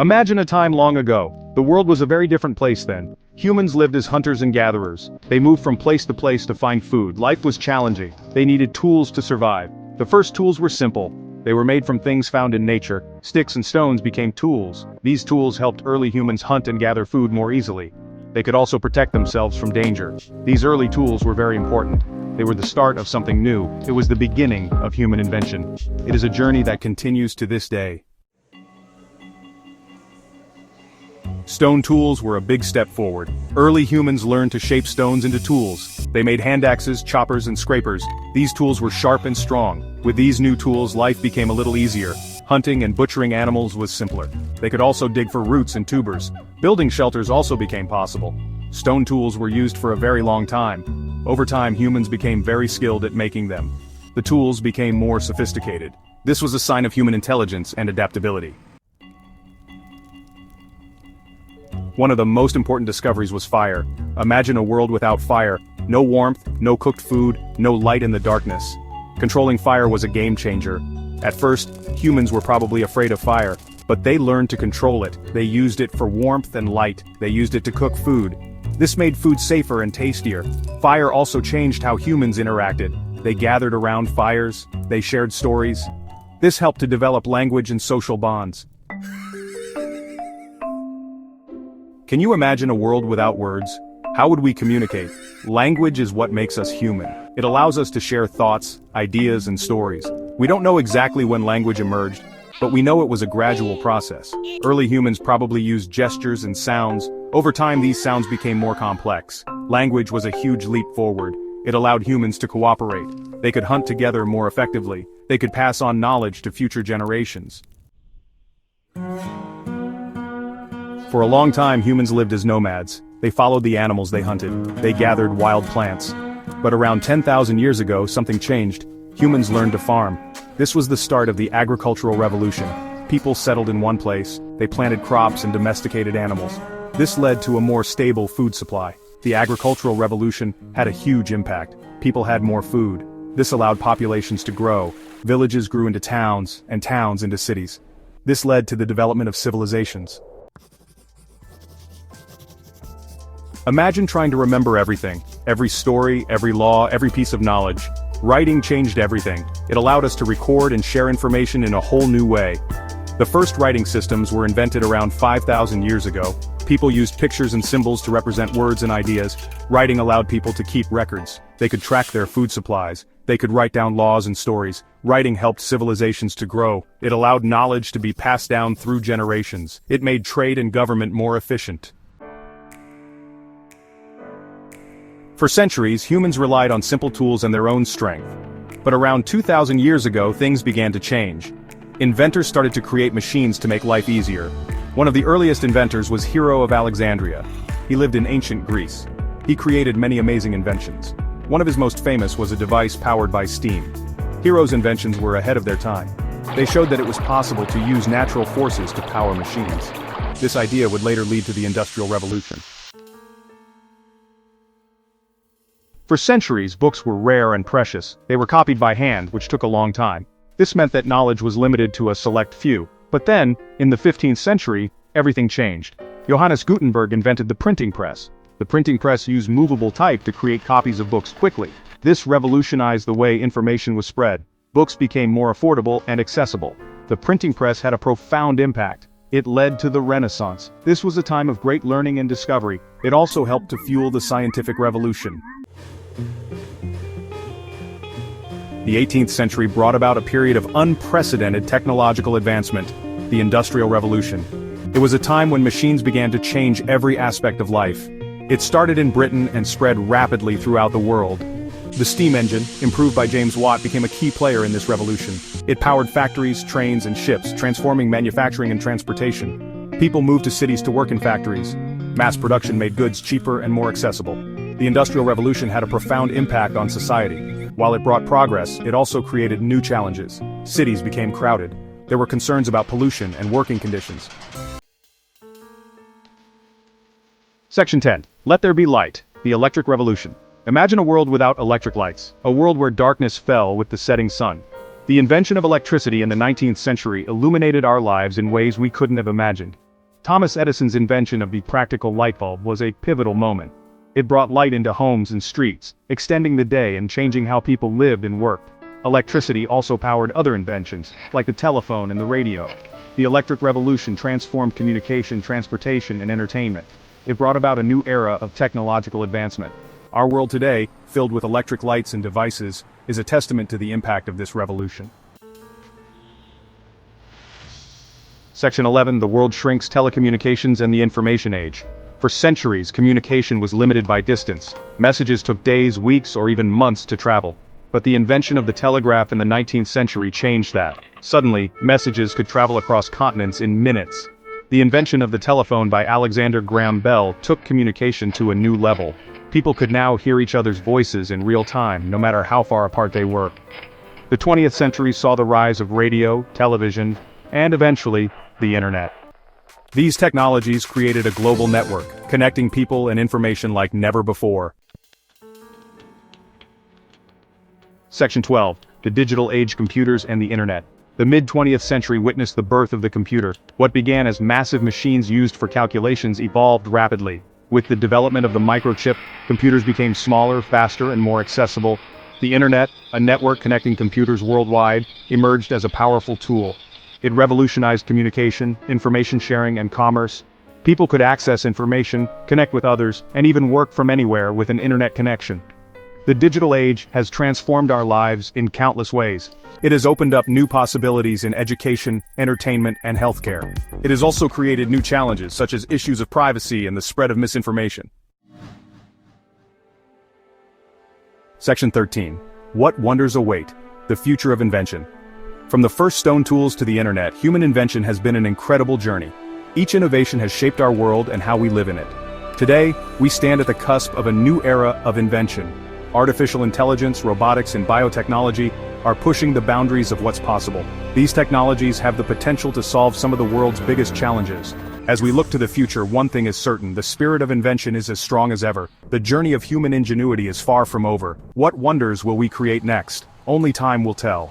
Imagine a time long ago. The world was a very different place then. Humans lived as hunters and gatherers. They moved from place to place to find food. Life was challenging. They needed tools to survive. The first tools were simple. They were made from things found in nature. Sticks and stones became tools. These tools helped early humans hunt and gather food more easily. They could also protect themselves from danger. These early tools were very important. They were the start of something new. It was the beginning of human invention. It is a journey that continues to this day. Stone tools were a big step forward. Early humans learned to shape stones into tools. They made hand axes, choppers, and scrapers. These tools were sharp and strong. With these new tools, life became a little easier. Hunting and butchering animals was simpler. They could also dig for roots and tubers. Building shelters also became possible. Stone tools were used for a very long time. Over time, humans became very skilled at making them. The tools became more sophisticated. This was a sign of human intelligence and adaptability. One of the most important discoveries was fire. Imagine a world without fire. No warmth, no cooked food, no light in the darkness. Controlling fire was a game changer. At first, humans were probably afraid of fire, but they learned to control it. They used it for warmth and light. They used it to cook food. This made food safer and tastier. Fire also changed how humans interacted. They gathered around fires. They shared stories. This helped to develop language and social bonds. Can you imagine a world without words? How would we communicate? Language is what makes us human. It allows us to share thoughts, ideas, and stories. We don't know exactly when language emerged, but we know it was a gradual process. Early humans probably used gestures and sounds. Over time, these sounds became more complex. Language was a huge leap forward. It allowed humans to cooperate. They could hunt together more effectively. They could pass on knowledge to future generations. For a long time, humans lived as nomads. They followed the animals they hunted. They gathered wild plants. But around 10,000 years ago, something changed. Humans learned to farm. This was the start of the agricultural revolution. People settled in one place. They planted crops and domesticated animals. This led to a more stable food supply. The agricultural revolution had a huge impact. People had more food. This allowed populations to grow. Villages grew into towns, and towns into cities. This led to the development of civilizations. Imagine trying to remember everything. Every story, every law, every piece of knowledge. Writing changed everything. It allowed us to record and share information in a whole new way. The first writing systems were invented around 5,000 years ago. People used pictures and symbols to represent words and ideas. Writing allowed people to keep records. They could track their food supplies. They could write down laws and stories. Writing helped civilizations to grow. It allowed knowledge to be passed down through generations. It made trade and government more efficient. For centuries, humans relied on simple tools and their own strength. But around 2,000 years ago, things began to change. Inventors started to create machines to make life easier. One of the earliest inventors was Hero of Alexandria. He lived in ancient Greece. He created many amazing inventions. One of his most famous was a device powered by steam. Hero's inventions were ahead of their time. They showed that it was possible to use natural forces to power machines. This idea would later lead to the Industrial Revolution. For centuries, books were rare and precious. They were copied by hand, which took a long time. This meant that knowledge was limited to a select few. But then, in the 15th century, everything changed. Johannes Gutenberg invented the printing press. The printing press used movable type to create copies of books quickly. This revolutionized the way information was spread. Books became more affordable and accessible. The printing press had a profound impact. It led to the Renaissance. This was a time of great learning and discovery. It also helped to fuel the scientific revolution. The 18th century brought about a period of unprecedented technological advancement, the Industrial Revolution. It was a time when machines began to change every aspect of life. It started in Britain and spread rapidly throughout the world. The steam engine, improved by James Watt, became a key player in this revolution. It powered factories, trains, and ships, transforming manufacturing and transportation. People moved to cities to work in factories. Mass production made goods cheaper and more accessible. The Industrial Revolution had a profound impact on society. While it brought progress, it also created new challenges. Cities became crowded. There were concerns about pollution and working conditions. Section 10. Let there be light. The Electric Revolution. Imagine a world without electric lights. A world where darkness fell with the setting sun. The invention of electricity in the 19th century illuminated our lives in ways we couldn't have imagined. Thomas Edison's invention of the practical light bulb was a pivotal moment. It brought light into homes and streets, extending the day and changing how people lived and worked. Electricity also powered other inventions, like the telephone and the radio. The electric revolution transformed communication, transportation, and entertainment. It brought about a new era of technological advancement. Our world today, filled with electric lights and devices, is a testament to the impact of this revolution. Section 11. The world shrinks, telecommunications and the information age. For centuries, communication was limited by distance. Messages took days, weeks, or even months to travel. But the invention of the telegraph in the 19th century changed that. Suddenly, messages could travel across continents in minutes. The invention of the telephone by Alexander Graham Bell took communication to a new level. People could now hear each other's voices in real time, no matter how far apart they were. The 20th century saw the rise of radio, television, and eventually, the internet. These technologies created a global network, connecting people and information like never before. Section 12. The digital age, computers and the internet. The mid-20th century witnessed the birth of the computer. What began as massive machines used for calculations evolved rapidly. With the development of the microchip, computers became smaller, faster, and more accessible. The internet, a network connecting computers worldwide, emerged as a powerful tool. It revolutionized communication, information sharing, and commerce. People could access information, connect with others, and even work from anywhere with an internet connection. The digital age has transformed our lives in countless ways. It has opened up new possibilities in education, entertainment, and healthcare. It has also created new challenges such as issues of privacy and the spread of misinformation. Section 13. What wonders await? The future of invention. From the first stone tools to the internet, human invention has been an incredible journey. Each innovation has shaped our world and how we live in it. Today, we stand at the cusp of a new era of invention. Artificial intelligence, robotics, and biotechnology are pushing the boundaries of what's possible. These technologies have the potential to solve some of the world's biggest challenges. As we look to the future, one thing is certain: the spirit of invention is as strong as ever. The journey of human ingenuity is far from over. What wonders will we create next? Only time will tell.